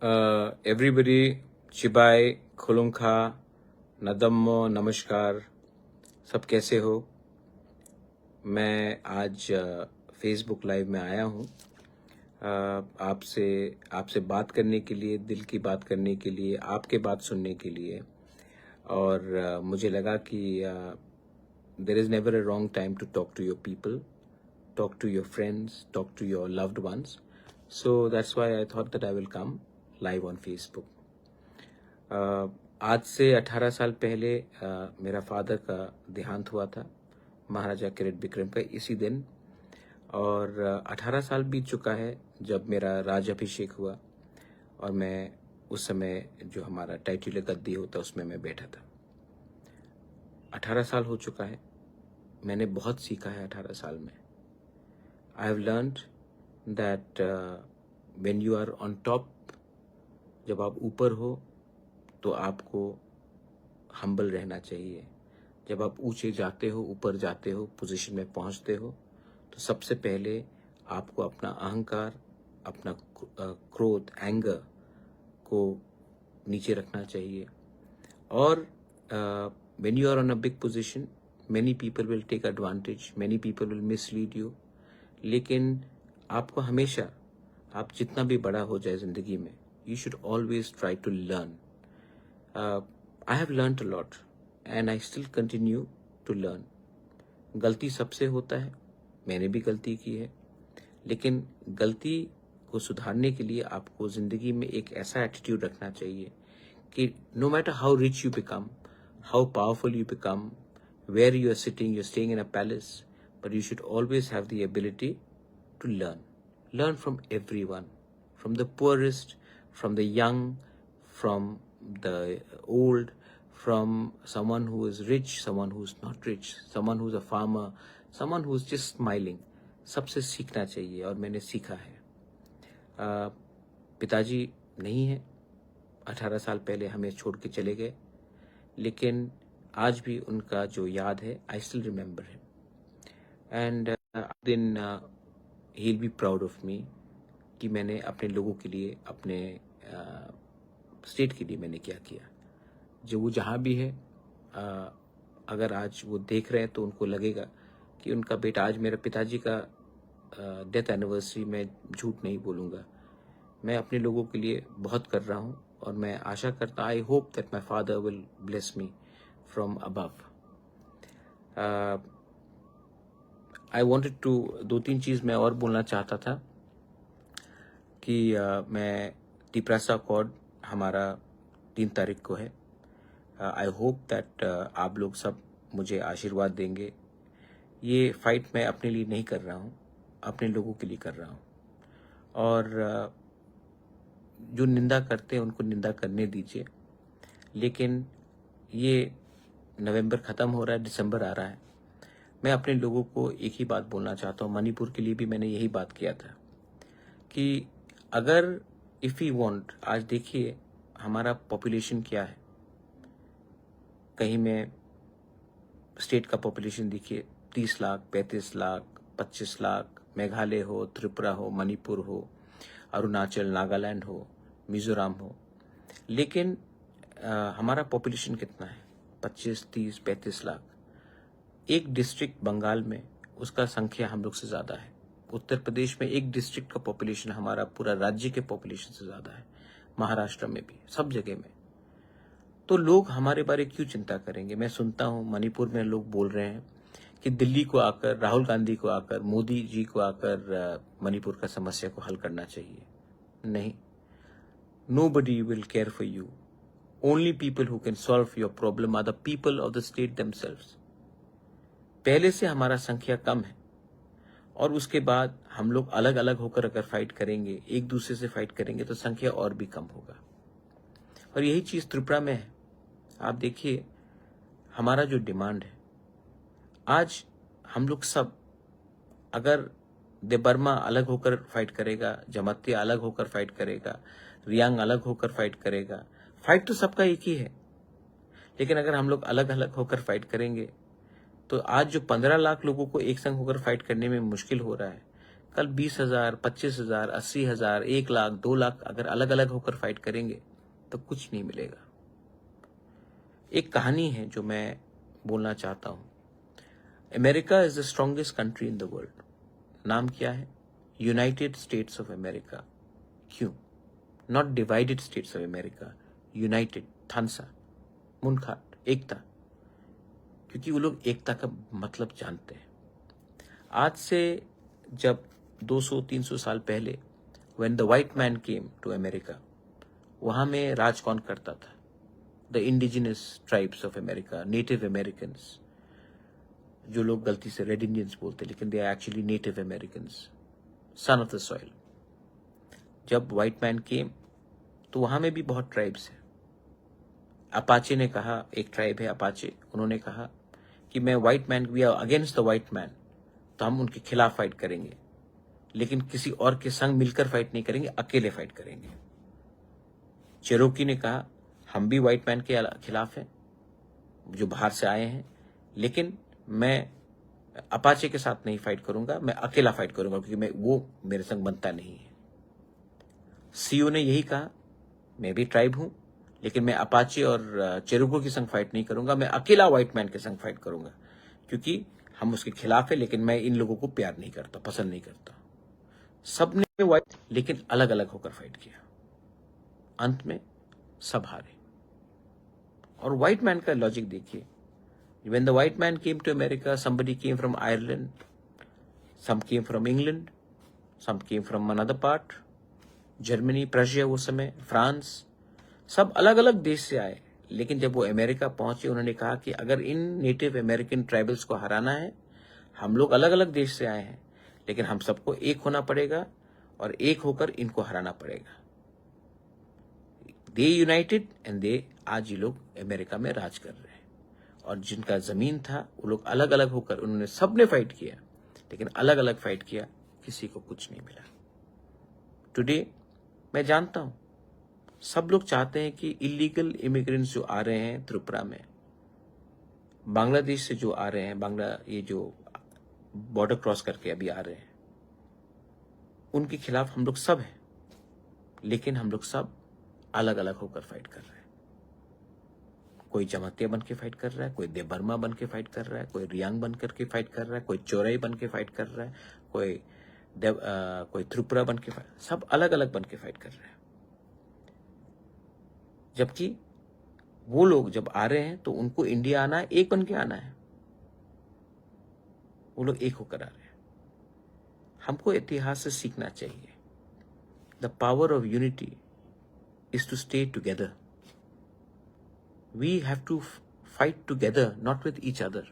Everybody चिबाय खुलुमखा नदम्मो नमस्कार। सब कैसे हो? मैं आज फेसबुक लाइव में आया हूँ आपसे आपसे बात करने के लिए, दिल की बात करने के लिए, आपके बात सुनने के लिए। और मुझे लगा कि there is never a wrong time to talk to your people, talk to your friends, talk to your loved ones. So that's why I thought that I will come live on Facebook. आज से 18 साल पहले मेरा father का देहांत हुआ था, महाराजा किरीट बिक्रम का इसी दिन। और 18 साल बीत चुका है जब मेरा राजाभिषेक हुआ और मैं उस समय जो हमारा टाइटल गद्दी होता उसमें मैं बैठा था। 18 साल हो चुका है, मैंने बहुत सीखा है 18 साल में। I have learned that when you are on top, जब आप ऊपर हो तो आपको हम्बल रहना चाहिए। जब आप ऊंचे जाते हो, ऊपर जाते हो, पोजीशन में पहुंचते हो, तो सबसे पहले आपको अपना अहंकार, अपना क्रोध, एंगर को नीचे रखना चाहिए। और when you are on a big position, many people will take advantage, many people will mislead you. लेकिन आपको हमेशा, आप जितना भी बड़ा हो जाए ज़िंदगी में, you should always try to learn. I have learned a lot and I still continue to learn. गलती सबसे होता है, मैंने भी गलती की है, लेकिन गलती को सुधारने के लिए आपको ज़िंदगी में एक ऐसा एटीट्यूड रखना चाहिए कि no matter how rich you become, how powerful you become, where you are sitting, you're staying in a palace, but you should always have the ability to learn. Learn from everyone, from the poorest, from the young, from the old, from someone who is rich, someone who's not rich, someone who's a farmer, someone who's just smiling. सबसे सीखना चाहिए और मैंने सीखा है। पिताजी नहीं है, 18 साल पहले हमें छोड़ के चले गए, लेकिन आज भी उनका जो याद है, I still remember him and then he will be proud of me कि मैंने अपने लोगों के लिए, अपने स्टेट के लिए मैंने क्या किया। जो वो जहाँ भी है, अगर आज वो देख रहे हैं तो उनको लगेगा कि उनका बेटा, आज मेरे पिताजी का डेथ एनिवर्सरी, मैं झूठ नहीं बोलूँगा, मैं अपने लोगों के लिए बहुत कर रहा हूँ और मैं आशा करता, I hope that my father will bless me from above. I wanted to, 2-3 चीज़ मैं और बोलना चाहता था कि मैं टिप्रासा अकॉर्ड हमारा 3 तारीख को है। आई होप दैट आप लोग सब मुझे आशीर्वाद देंगे। ये फाइट मैं अपने लिए नहीं कर रहा हूँ, अपने लोगों के लिए कर रहा हूँ। और जो निंदा करते हैं उनको निंदा करने दीजिए, लेकिन ये नवंबर ख़त्म हो रहा है, दिसंबर आ रहा है। मैं अपने लोगों को एक ही बात बोलना चाहता हूँ, मणिपुर के लिए भी मैंने यही बात किया था कि अगर इफ़ यू वांट, आज देखिए हमारा पॉपुलेशन क्या है। कहीं में स्टेट का पॉपुलेशन देखिए 30 लाख, 35 लाख, 25 लाख, मेघालय हो, त्रिपुरा हो, मणिपुर हो, अरुणाचल, नागालैंड हो, मिजोरम हो, लेकिन हमारा पॉपुलेशन कितना है? 25, 30, 35 लाख। एक डिस्ट्रिक्ट बंगाल में उसका संख्या हम लोग से ज़्यादा है। उत्तर प्रदेश में एक डिस्ट्रिक्ट का पॉपुलेशन हमारा पूरा राज्य के पॉपुलेशन से ज़्यादा है। महाराष्ट्र में भी, सब जगह में। तो लोग हमारे बारे क्यों चिंता करेंगे? मैं सुनता हूँ मणिपुर में लोग बोल रहे हैं कि दिल्ली को आकर, राहुल गांधी को आकर, मोदी जी को आकर मणिपुर का समस्या को हल करना चाहिए। नहीं, nobody will care for you. Only people who can solve your problem are the people of the state themselves. पहले से हमारा संख्या कम है और उसके बाद हम लोग अलग अलग होकर अगर फाइट करेंगे, एक दूसरे से फाइट करेंगे, तो संख्या और भी कम होगा। और यही चीज़ त्रिपुरा में है। आप देखिए हमारा जो डिमांड है, आज हम लोग सब, अगर देबर्मा अलग होकर फाइट करेगा, जमातिया अलग होकर फाइट करेगा, रियांग अलग होकर फाइट करेगा, फाइट तो सबका एक ही है। लेकिन अगर हम लोग अलग अलग होकर फाइट करेंगे तो आज जो 15 लाख लोगों को एक संग होकर फाइट करने में मुश्किल हो रहा है, कल 20,000, 25,000, 80,000, 1 लाख, 2 लाख अगर अलग अलग होकर फाइट करेंगे तो कुछ नहीं मिलेगा। एक कहानी है जो मैं बोलना चाहता हूं। America is the strongest country in the world. नाम क्या है? United States of America. क्यों? Not divided States of America, United, थानसा, मुनखाट, एकता। क्योंकि वो लोग एकता का मतलब जानते हैं। आज से जब 200-300 साल पहले when the white man came to America, वहां में राज कौन करता था? The indigenous tribes of America, native Americans, जो लोग गलती से रेड इंडियंस बोलते लेकिन they are actually native Americans, son of the soil. जब व्हाइट मैन केम तो वहां में भी बहुत ट्राइब्स है। अपाचे ने कहा, एक ट्राइब है अपाचे, उन्होंने कहा कि मैं white man, we are against the white man, तो हम उनके खिलाफ फाइट करेंगे, लेकिन किसी और के संग मिलकर फाइट नहीं करेंगे, अकेले फाइट करेंगे। चेरोकी ने कहा हम भी व्हाइट मैन के खिलाफ हैं जो बाहर से आए हैं, लेकिन मैं अपाचे के साथ नहीं फाइट करूंगा, मैं अकेला फाइट करूंगा क्योंकि वो मेरे संग बनता नहीं है। सीओ ने यही कहा, मैं भी ट्राइब हूं, लेकिन मैं अपाचे और चेरोको के संग फाइट नहीं करूंगा, मैं अकेला व्हाइट मैन के संग फाइट करूंगा क्योंकि हम उसके खिलाफ है, लेकिन मैं इन लोगों को प्यार नहीं करता, पसंद नहीं करता। सबने व्हाइट लेकिन अलग अलग होकर फाइट किया, अंत में सब हारे। और व्हाइट मैन का लॉजिक देखिए, when the white man came to America, somebody came from Ireland, some came from England, some came from another part, Germany, Prussia, वो समय फ्रांस, सब अलग अलग देश से आए। लेकिन जब वो अमेरिका पहुंचे, उन्होंने कहा कि अगर इन नेटिव अमेरिकन ट्राइबल्स को हराना है, हम लोग अलग अलग देश से आए हैं, लेकिन हम सबको एक होना पड़ेगा और एक होकर इनको हराना पड़ेगा। दे यूनाइटेड एंड दे, आज ये लोग अमेरिका में राज कर रहे हैं। और जिनका जमीन था वो लोग अलग अलग होकर, उन्होंने सबने फाइट किया, लेकिन अलग अलग फाइट किया, किसी को कुछ नहीं मिला। टुडे मैं जानता हूं सब लोग चाहते हैं कि इलीगल इमिग्रेंट्स जो आ रहे हैं त्रिपुरा में, बांग्लादेश से जो आ रहे हैं, ये जो बॉर्डर क्रॉस करके अभी आ रहे हैं, उनके खिलाफ हम लोग सब हैं, लेकिन हम लोग सब अलग अलग होकर फाइट कर रहे हैं। कोई जमातिया बन के फाइट कर रहा है, कोई देबर्मा बन के फाइट कर रहा है, कोई रियांग बन करके फाइट कर रहा है, कोई चोरई बन के फाइट कर रहा है, कोई त्रिपुरा बन के फाइट, सब अलग अलग बन के फाइट कर रहे हैं। जबकि वो लोग जब आ रहे हैं तो उनको इंडिया आना है, एक बन के आना है, वो लोग एक होकर आ रहे हैं। हमको इतिहास से सीखना चाहिए। The power of unity is to stay together. We have to fight together, not with each other.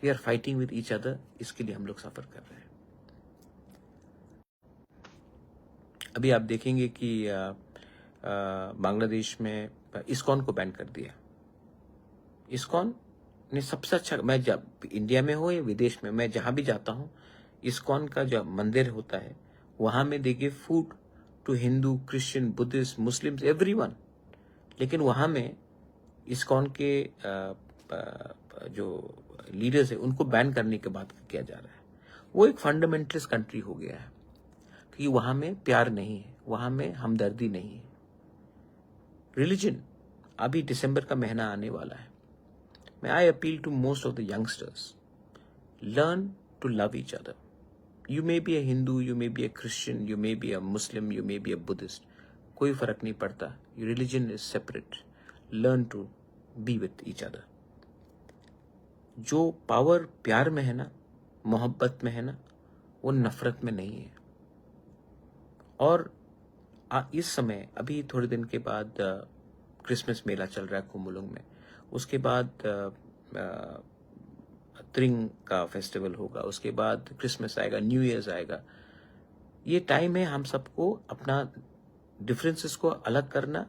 We are fighting with each other. इसके लिए हम लोग सफर कर रहे हैं। अभी आप देखेंगे कि बांग्लादेश में इस्कॉन को बैन कर दिया। इस्कॉन ने सबसे अच्छा, मैं जब इंडिया में हो या विदेश में, मैं जहां भी जाता हूं, इस्कॉन का जो मंदिर होता है वहां में they give food to Hindu, Christian, Buddhist, Muslims, everyone. लेकिन वहां में इस्कॉन के जो लीडर्स है उनको बैन करने की बात किया जा रहा है। वो एक फंडामेंटलिस्ट कंट्री हो गया है क्योंकि वहां में प्यार नहीं है, वहां में हमदर्दी नहीं है। रिलीजन, अभी दिसंबर का महीना आने वाला है, मैं I appeal to most of the youngsters, learn to love each other. You may be a Hindu, you may be a Christian, you may be a Muslim, you may be a Buddhist, कोई फर्क नहीं पड़ता। Your religion is separate. Learn to be with each other. जो power प्यार में है ना, मोहब्बत में है ना, वो नफरत में नहीं है। और इस समय अभी थोड़े दिन के बाद क्रिसमस मेला चल रहा है कुमुलुंग में, उसके बाद त्रिंग का फेस्टिवल होगा, उसके बाद क्रिसमस आएगा, न्यू ईयर्स आएगा। ये टाइम है हम सबको अपना डिफरेंसेस को अलग करना,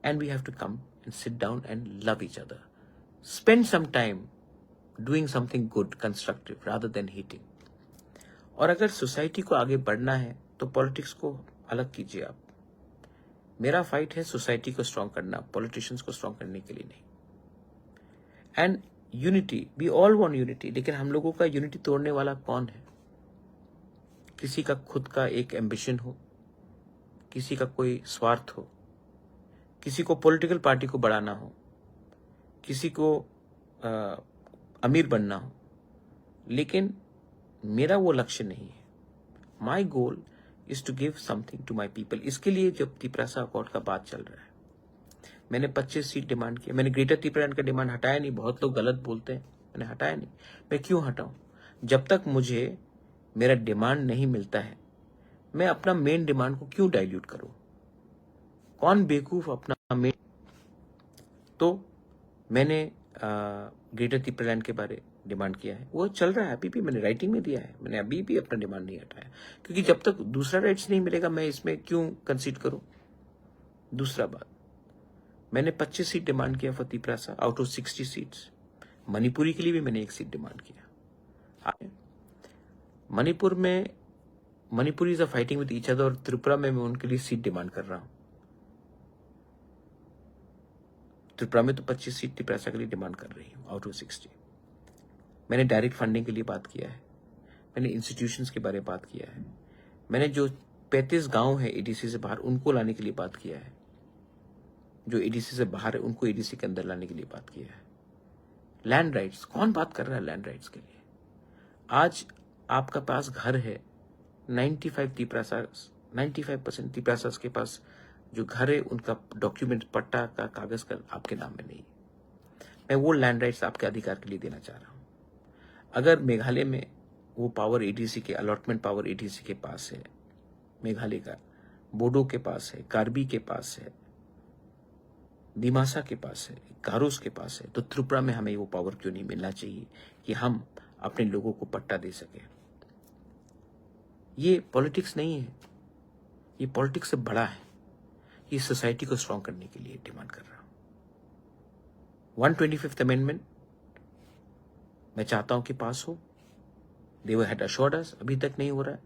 and we have to come and sit down and love each other. Spend some time doing something good, constructive, rather than hating. और अगर सोसाइटी को आगे बढ़ना है तो पॉलिटिक्स को अलग कीजिए आप। मेरा फाइट है सोसाइटी को स्ट्रांग करना, पॉलिटिशियंस को स्ट्रांग करने के लिए नहीं। And unity, we all want unity, लेकिन हम लोगों का यूनिटी तोड़ने वाला कौन है? किसी का खुद का एक एम्बिशन हो, किसी का कोई स्वार्थ हो, किसी को पॉलिटिकल पार्टी को बढ़ाना हो, किसी को अमीर बनना हो, लेकिन मेरा वो लक्ष्य नहीं है। My goal is to give something to my people. इसके लिए जब तिपरासा अकॉर्ड का बात चल रहा है, मैंने 25 सीट डिमांड किया। मैंने ग्रेटर तिपरालैंड का डिमांड हटाया नहीं। बहुत लोग गलत बोलते हैं, मैंने हटाया नहीं। मैं क्यों हटाऊं? जब तक मुझे मेरा डिमांड नहीं मिलता है, मैं अपना मेन डिमांड को क्यों डाइल्यूट करूं? कौन बेवकूफ अपना मेन। तो मैंने ग्रेटर तिपरालैंड के बारे डिमांड किया है, वो चल रहा है अभी भी। मैंने राइटिंग में दिया है, मैंने अभी भी अपना डिमांड नहीं हटाया, क्योंकि जब तक दूसरा राइट्स नहीं मिलेगा मैं इसमें क्यों कंसीड करूं। दूसरा बात, मैंने 25 सीट डिमांड किया for Tiprasa out of 60 seats. Manipuri के लिए भी मैंने 1 सीट डिमांड किया। मणिपुर में Manipuris are fighting with each other, और त्रिपुरा में मैं उनके लिए सीट डिमांड कर रहा हूं। त्रिपुरा में तो 25 सीट तिपरासा के लिए डिमांड कर रही हूं आउट ऑफ 60। मैंने डायरेक्ट फंडिंग के लिए बात किया है, मैंने इंस्टीट्यूशंस के बारे में बात किया है, मैंने जो 35 गांव है एडीसी से बाहर उनको लाने के लिए बात किया है, जो एडीसी से बाहर है उनको एडीसी के अंदर लाने के लिए बात किया है। लैंड राइट्स, कौन बात कर रहा है लैंड राइट्स के लिए? आज आपका पास घर है, 95% तिपरासास के पास जो घर है उनका डॉक्यूमेंट, पट्टा का कागज का आपके नाम में नहीं। मैं वो लैंड राइट्स आपके अधिकार के लिए देना चाह रहा हूं। अगर मेघालय में वो पावर एडीसी के, अलॉटमेंट पावर एडीसी के पास है, मेघालय का, बोडो के पास है, कार्बी के पास है, दिमासा के पास है, गारोस के पास है, तो त्रिपुरा में हमें वो पावर क्यों नहीं मिलना चाहिए कि हम अपने लोगों को पट्टा दे सके? ये पॉलिटिक्स नहीं है, ये पॉलिटिक्स से बड़ा है। ये सोसाइटी को स्ट्रांग करने के लिए डिमांड कर रहा हूं। 125th अमेंडमेंट मैं चाहता हूं कि पास हो। दे हैड अश्योर्ड अस, अभी तक नहीं हो रहा है।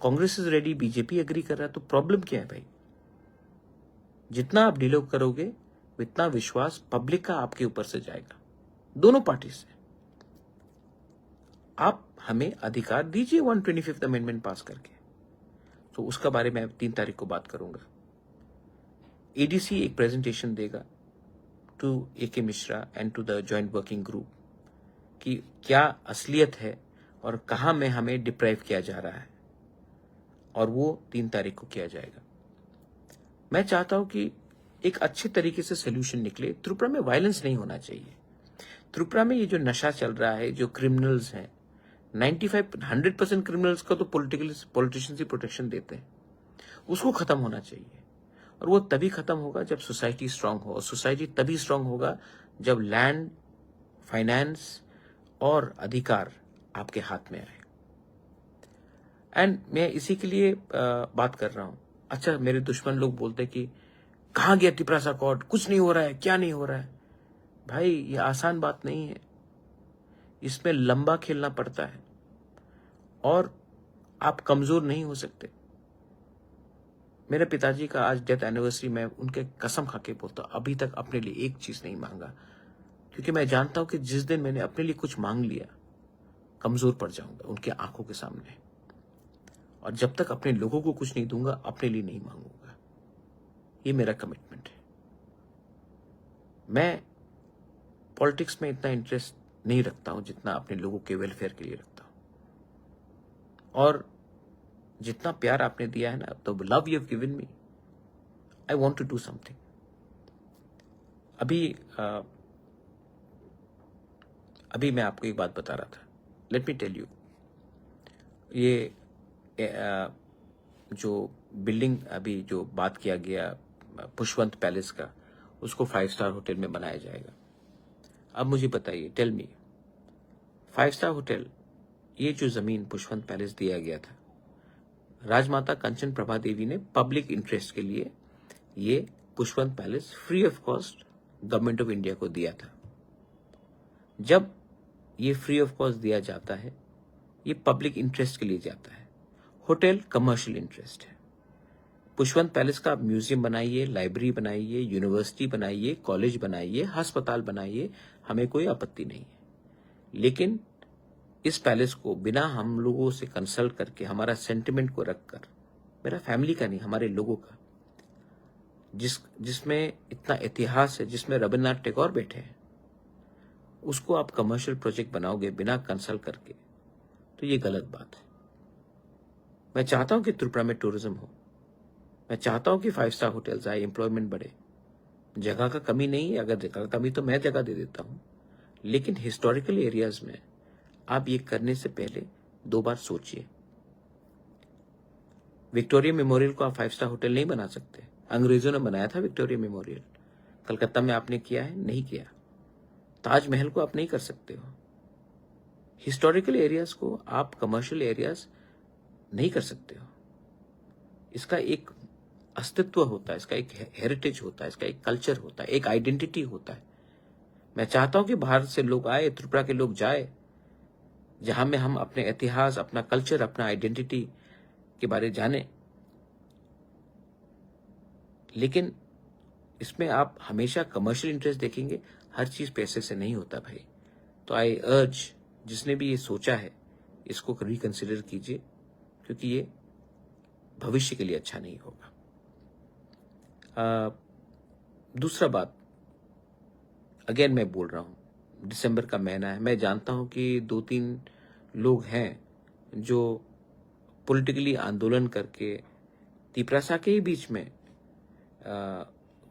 Congress is ready, BJP agree कर रहा है, तो प्रॉब्लम क्या है भाई? जितना आप डिले करोगे उतना विश्वास पब्लिक का आपके ऊपर से जाएगा, दोनों पार्टी से। आप हमें अधिकार दीजिए 125th अमेंडमेंट पास करके। तो उसका बारे में 3 तारीख को बात करूंगा। एडीसी एक प्रेजेंटेशन देगा to AK Mishra and to the joint working group कि क्या असलियत है और कहां में हमें डिप्राइव किया जा रहा है, और वो 3 तारीख को किया जाएगा। मैं चाहता हूं कि एक अच्छे तरीके से सोल्यूशन निकले। त्रिपुरा में वायलेंस नहीं होना चाहिए। त्रिपुरा में ये जो नशा चल रहा है, जो क्रिमिनल्स हैं, 100% क्रिमिनल्स का तो पॉलिटिशियंस ही प्रोटेक्शन देते हैं, उसको खत्म होना चाहिए। और वो तभी खत्म होगा जब सोसाइटी स्ट्रांग हो, और सोसाइटी तभी स्ट्रांग होगा जब लैंड, फाइनेंस और अधिकार आपके हाथ में आए। एंड मैं इसी के लिए बात कर रहा हूं। अच्छा, मेरे दुश्मन लोग बोलते हैं कि कहां गया तिपरासा अकॉर्ड, कुछ नहीं हो रहा है, क्या नहीं हो रहा है? भाई, ये आसान बात नहीं है, इसमें लंबा खेलना पड़ता है, और आप कमजोर नहीं हो सकते। मेरे पिताजी का आज डेथ एनिवर्सरी में उनके कसम खा के बोलता, अभी तक अपने लिए एक चीज नहीं मांगा, क्योंकि मैं जानता हूं कि जिस दिन मैंने अपने लिए कुछ मांग लिया, कमजोर पड़ जाऊंगा उनके आंखों के सामने। और जब तक अपने लोगों को कुछ नहीं दूंगा, अपने लिए नहीं मांगूंगा। ये मेरा कमिटमेंट है। मैं पॉलिटिक्स में इतना इंटरेस्ट नहीं रखता हूं जितना अपने लोगों के वेलफेयर के लिए रखता हूं। और जितना प्यार आपने दिया है ना, तो love you have given me, I want to do something. अभी मैं आपको एक बात बता रहा था। लेट मी टेल यू, ये जो बिल्डिंग अभी जो बात किया गया पुष्पवंत पैलेस का, उसको 5 स्टार होटल में बनाया जाएगा। अब मुझे बताइए, टेल मी, 5 स्टार होटल, ये जो जमीन पुष्पवंत पैलेस दिया गया था, राजमाता कंचन प्रभा देवी ने पब्लिक इंटरेस्ट के लिए ये Pushpwant palace free of cost government of India को दिया था। जब ये फ्री ऑफ कॉस्ट दिया जाता है, ये पब्लिक इंटरेस्ट के लिए जाता है। होटल कमर्शियल इंटरेस्ट है। पुष्पवंत पैलेस का आप म्यूजियम बनाइए, लाइब्रेरी बनाइए, यूनिवर्सिटी बनाइए, कॉलेज बनाइए, अस्पताल बनाइए, हमें कोई आपत्ति नहीं है। लेकिन इस पैलेस को बिना हम लोगों से कंसल्ट करके, हमारा सेंटिमेंट को रखकर, मेरा फैमिली का नहीं, हमारे लोगों का, जिसमें इतना इतिहास है, जिसमें रविन्द्रनाथ टैगोर बैठे हैं, उसको आप कमर्शियल प्रोजेक्ट बनाओगे बिना कंसल्ट करके, तो ये गलत बात है। मैं चाहता हूं कि त्रिपुरा में टूरिज्म हो, मैं चाहता हूं कि 5 स्टार होटल्स आए, एम्प्लॉयमेंट बढ़े। जगह का कमी नहीं है, अगर जगह का कमी तो मैं जगह दे देता हूं, लेकिन हिस्टोरिकल एरियाज में आप ये करने से पहले 2 बार सोचिए। विक्टोरिया मेमोरियल को आप 5 स्टार होटल नहीं बना सकते। अंग्रेजों ने बनाया था विक्टोरिया मेमोरियल, कलकत्ता में आपने किया है? नहीं किया। ताजमहल को आप नहीं कर सकते हो। हिस्टोरिकल एरियाज को आप कमर्शियल एरियाज नहीं कर सकते हो। इसका एक अस्तित्व होता है, इसका एक हेरिटेज होता है, इसका एक कल्चर होता है, एक आइडेंटिटी होता है। मैं चाहता हूं कि बाहर से लोग आए, त्रिपुरा के लोग जाए, जहां में हम अपने इतिहास, अपना कल्चर, अपना आइडेंटिटी के बारे जाने। लेकिन इसमें आप हमेशा कमर्शियल इंटरेस्ट देखेंगे, हर चीज पैसे से नहीं होता भाई। तो आई अर्ज, जिसने भी ये सोचा है, इसको रिकंसिडर कीजिए, क्योंकि ये भविष्य के लिए अच्छा नहीं होगा। दूसरा बात, अगेन मैं बोल रहा हूं, दिसंबर का महीना है, मैं जानता हूं कि 2-3 लोग हैं जो पॉलिटिकली आंदोलन करके तिपरासा के ही बीच में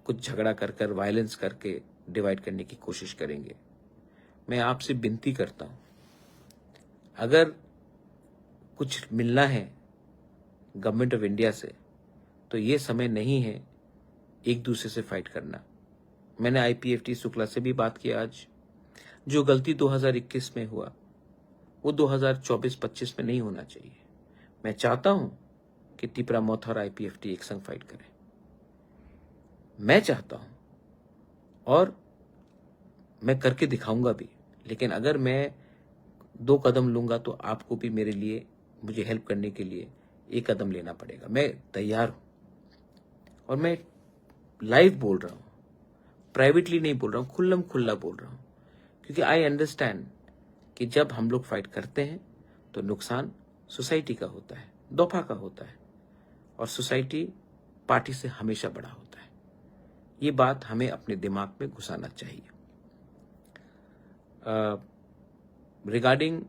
कुछ झगड़ा कर वायलेंस करके डिवाइड करने की कोशिश करेंगे। मैं आपसे विनती करता हूं, अगर कुछ मिलना है गवर्नमेंट ऑफ इंडिया से, तो ये समय नहीं है एक दूसरे से फाइट करना। मैंने आईपीएफटी शुक्ला से भी बात किया आज। जो गलती 2021 में हुआ, वो 2024-25 में नहीं होना चाहिए। मैं चाहता हूं कि तिपरा मोथ और आईपीएफटी एक संग फाइट करें। मैं चाहता हूं, और मैं करके दिखाऊंगा भी। लेकिन अगर मैं 2 कदम लूंगा, तो आपको भी मेरे लिए, मुझे हेल्प करने के लिए 1 कदम लेना पड़ेगा। मैं तैयार हूं, और मैं लाइव बोल रहा हूं, प्राइवेटली नहीं बोल रहा हूं, खुल्लम खुल्ला बोल रहा हूं, क्योंकि आई अंडरस्टैंड कि जब हम लोग फाइट करते हैं तो नुकसान सोसाइटी का होता है, दफा का होता है, और सोसाइटी पार्टी से हमेशा बड़ा होता है। ये बात हमें अपने दिमाग में घुसाना चाहिए। रिगार्डिंग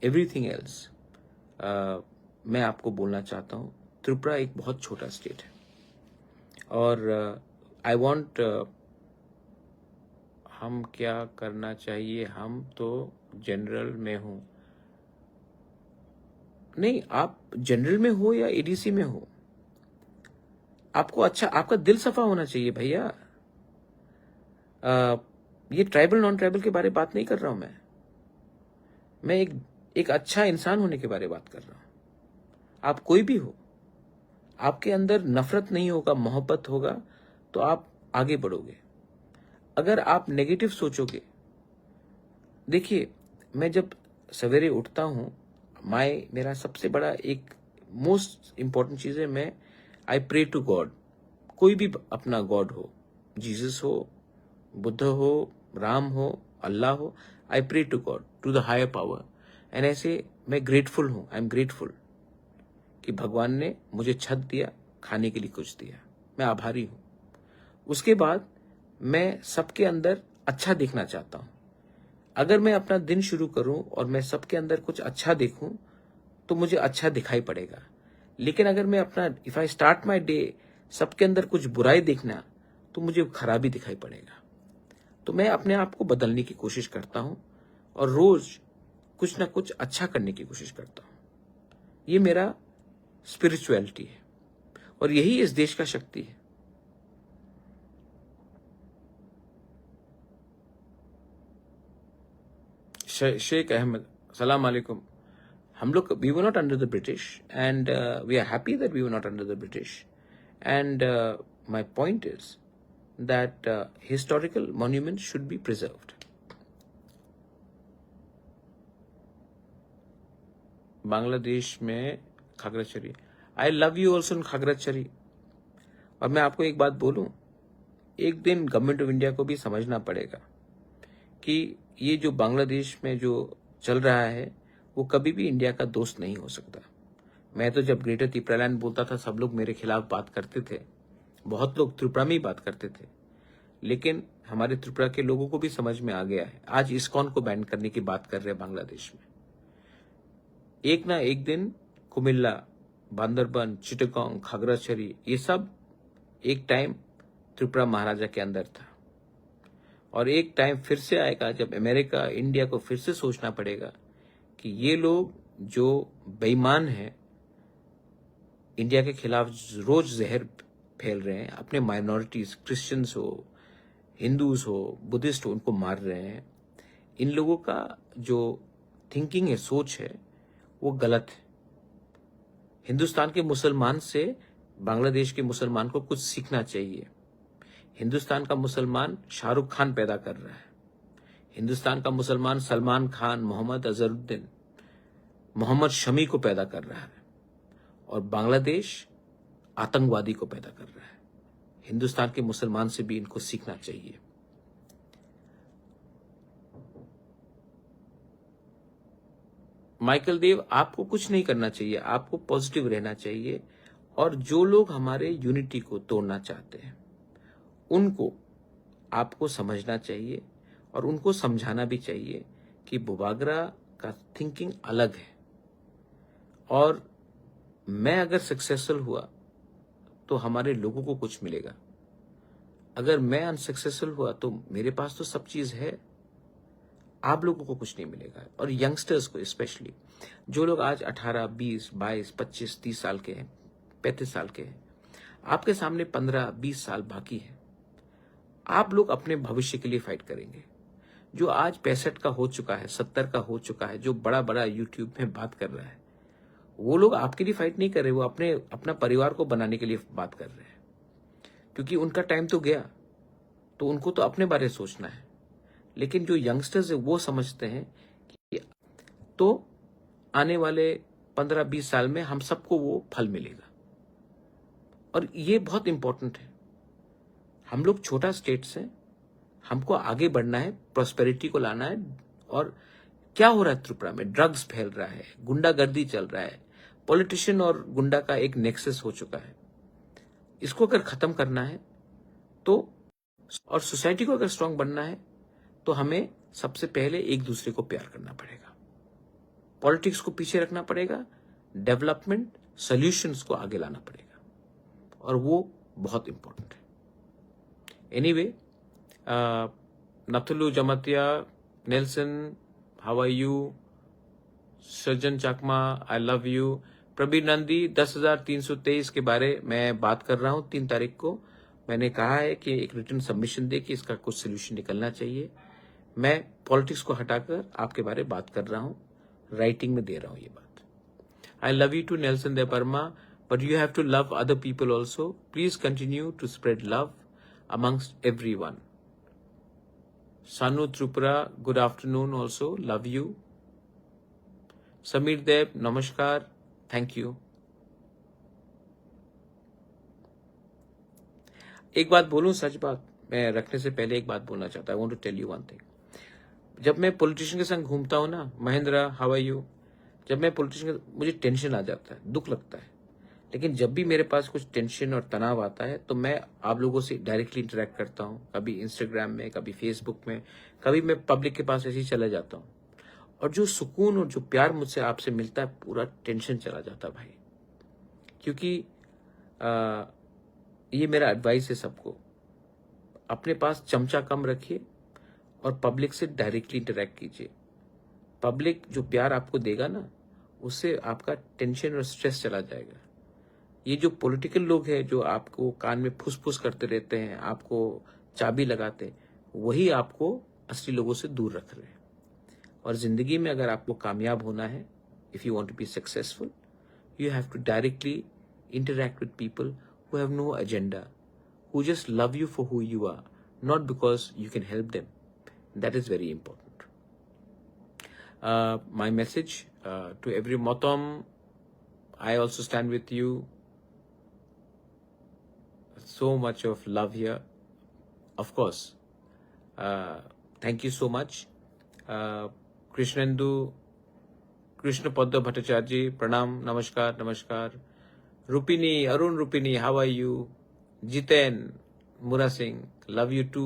एवरीथिंग एल्स, मैं आपको बोलना चाहता हूं, त्रिपुरा एक बहुत छोटा स्टेट है, और आई वांट, हम क्या करना चाहिए, हम तो जनरल में हूं। नहीं, आप जनरल में हो या एडीसी में हो, आपको अच्छा, आपका दिल सफा होना चाहिए भैया। ये ट्राइबल नॉन ट्राइबल के बारे में बात नहीं कर रहा हूं मैं एक अच्छा इंसान होने के बारे में बात कर रहा हूं। आप कोई भी हो, आपके अंदर नफरत नहीं होगा, मोहब्बत होगा, तो आप आगे बढ़ोगे। अगर आप नेगेटिव सोचोगे, देखिए, मैं जब सवेरे उठता हूं, मेरा सबसे बड़ा एक मोस्ट इंपॉर्टेंट चीज है, मैं आई प्रे टू गॉड। कोई भी अपना गॉड हो, जीसस हो, बुद्ध हो, राम हो, अल्लाह हो, I pray to God, to the higher power. And ऐसे मैं ग्रेटफुल हूं, आई एम ग्रेटफुल कि भगवान ने मुझे छत दिया, खाने के लिए कुछ दिया, मैं आभारी हूं। उसके बाद मैं सबके अंदर अच्छा देखना चाहता हूं। अगर मैं अपना दिन शुरू करूं और मैं सबके अंदर कुछ अच्छा देखूं, तो मुझे अच्छा दिखाई पड़ेगा। लेकिन अगर मैं अपना, if I start my day सबके अंदर कुछ बुराई देखना, तो मुझे खराबी दिखाई पड़ेगा। तो मैं अपने आप को बदलने की कोशिश करता हूं, और रोज कुछ ना कुछ अच्छा करने की कोशिश करता हूं। ये मेरा स्पिरिचुअलिटी है, और यही इस देश का शक्ति है। शेख अहमद, सलाम अलैकुम। हम लोग, we were not under the British, and we are happy that we were not under the British. And my point is that historical monuments should be preserved. Bangladesh में Khagrachari, I love you also in Khagrachari. और मैं आपको एक बात बोलूं, एक दिन government of India को भी समझना पड़ेगा कि ये जो बांग्लादेश में जो चल रहा है, वो कभी भी इंडिया का दोस्त नहीं हो सकता। मैं तो जब ग्रेटर त्रिपुरालैंड बोलता था सब लोग मेरे खिलाफ बात करते थे, बहुत लोग त्रिपुरा में ही बात करते थे, लेकिन हमारे त्रिपुरा के लोगों को भी समझ में आ गया है। आज इस्कॉन को बैन करने की बात कर रहे हैं बांग्लादेश में। एक ना एक दिन कुमिल्ला, बांदरबन, चिटगांव, खागराछड़ी, ये सब एक टाइम त्रिपुरा महाराजा के अंदर था, और एक टाइम फिर से आएगा जब अमेरिका, इंडिया को फिर से सोचना पड़ेगा कि ये लोग जो बेईमान हैं, इंडिया के खिलाफ रोज जहर फैल रहे हैं, अपने माइनॉरिटीज, क्रिश्चियंस हो, हिंदूज हो, बुद्धिस्ट हो, उनको मार रहे हैं। इन लोगों का जो थिंकिंग है, सोच है, वो गलत है। हिंदुस्तान के मुसलमान से बांग्लादेश के मुसलमान को कुछ सीखना चाहिए। हिंदुस्तान का मुसलमान शाहरुख खान पैदा कर रहा है, हिंदुस्तान का मुसलमान सलमान खान, मोहम्मद अजहरुद्दीन, मोहम्मद शमी को पैदा कर रहा है, और बांग्लादेश आतंकवादी को पैदा कर रहा है। हिंदुस्तान के मुसलमान से भी इनको सीखना चाहिए। माइकल देव, आपको कुछ नहीं करना चाहिए, आपको पॉजिटिव रहना चाहिए, और जो लोग हमारे यूनिटी को तोड़ना चाहते हैं उनको आपको समझना चाहिए, और उनको समझाना भी चाहिए कि बुबागरा का थिंकिंग अलग है, और मैं अगर सक्सेसफुल हुआ तो हमारे लोगों को कुछ मिलेगा। अगर मैं अनसक्सेसफुल हुआ तो मेरे पास तो सब चीज है, आप लोगों को कुछ नहीं मिलेगा। और यंगस्टर्स को स्पेशली, जो लोग आज 18, 20, 22, 25, 30 साल के हैं, 35 साल के हैं, आपके सामने 15, 20 साल बाकी है। आप लोग अपने भविष्य के लिए फाइट करेंगे। जो आज 65 का हो चुका है, 70 का हो चुका है, जो बड़ा बड़ा यूट्यूब में बात कर रहा है, वो लोग आपके लिए फाइट नहीं कर रहे, वो अपना परिवार को बनाने के लिए बात कर रहे हैं, क्योंकि उनका टाइम तो गया, तो उनको तो अपने बारे में सोचना है। लेकिन जो यंगस्टर्स है वो समझते हैं कि तो आने वाले 15-20 साल में हम सबको वो फल मिलेगा, और ये बहुत इंपॉर्टेंट है। हम लोग छोटा स्टेट्स हैं, हमको आगे बढ़ना है, प्रॉस्पेरिटी को लाना है। और क्या हो रहा है त्रिपुरा में? ड्रग्स फैल रहा है, गुंडागर्दी चल रहा है, पॉलिटिशियन और गुंडा का एक नेक्सस हो चुका है। इसको अगर खत्म करना है तो, और सोसाइटी को अगर स्ट्रांग बनना है तो हमें सबसे पहले एक दूसरे को प्यार करना पड़ेगा, पॉलिटिक्स को पीछे रखना पड़ेगा, डेवलपमेंट सॉल्यूशंस को आगे लाना पड़ेगा, और वो बहुत इंपॉर्टेंट है। Anyway, Nathulu Jamatia, Nelson, how are you, Sajjan Chakma, I love you, Prabir Nandi, 10,323 के बारे में बात कर रहा हूं। 3 तारीख को मैंने कहा है कि एक रिटर्न सबमिशन दे कि इसका कुछ सोल्यूशन निकलना चाहिए। मैं पॉलिटिक्स को हटाकर आपके बारे में बात कर रहा हूं, राइटिंग में दे रहा हूं ये बात। I love you too Nelson Debbarma, but you have to love other people also. Please continue to spread love amongst everyone. Sanu Tripura, good afternoon also, love you. Samir Dev, namaskar, thank you. एक बात बोलूं, सच बात, मैं रखने से पहले एक बात बोलना चाहता हूं। I want to tell you one thing. जब मैं पॉलिटिशियन के संग घूमता हूं ना, महेंद्र, हाउ आर यू, जब मैं पॉलिटिशियन, मुझे टेंशन आ जाता है, दुख लगता है। लेकिन जब भी मेरे पास कुछ टेंशन और तनाव आता है तो मैं आप लोगों से डायरेक्टली इंटरेक्ट करता हूं, कभी इंस्टाग्राम में, कभी फेसबुक में, कभी मैं पब्लिक के पास ऐसे ही चला जाता हूं, और जो सुकून और जो प्यार मुझसे आपसे मिलता है, पूरा टेंशन चला जाता है भाई। क्योंकि ये मेरा एडवाइस है सबको, अपने पास चमचा कम रखिए और पब्लिक से डायरेक्टली इंटरेक्ट कीजिए। पब्लिक जो प्यार आपको देगा ना, उससे आपका टेंशन और स्ट्रेस चला जाएगा। ये जो पॉलिटिकल लोग हैं, जो आपको कान में फुस-फुस करते रहते हैं, आपको चाबी लगाते हैं, वही आपको असली लोगों से दूर रख रहे हैं। और जिंदगी में अगर आपको कामयाब होना है, if you want to be successful, you have to directly interact with people who have no agenda, who just love you for who you are, not because you can help them. That is very important. My message to every Motom, I also stand with you. So much of love here, of course. Thank you so much. Krishnendu, Krishna Padma Bhattacharya ji, प्रणाम, नमस्कार नमस्कार। Rupini, Arun Rupini, how are you? Jiten Mura Singh, love you to.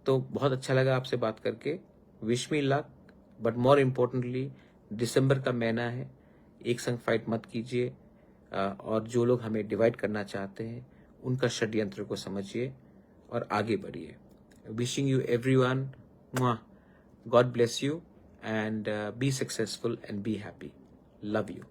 तो बहुत अच्छा लगा आपसे बात करके। Wish me luck, but more importantly दिसंबर का महीना है, एक संग फाइट मत कीजिए, और जो लोग हमें डिवाइड करना चाहते हैं उनका षड्यंत्र को समझिए और आगे बढ़िए। Wishing you everyone, God bless you and be successful and be happy. Love you.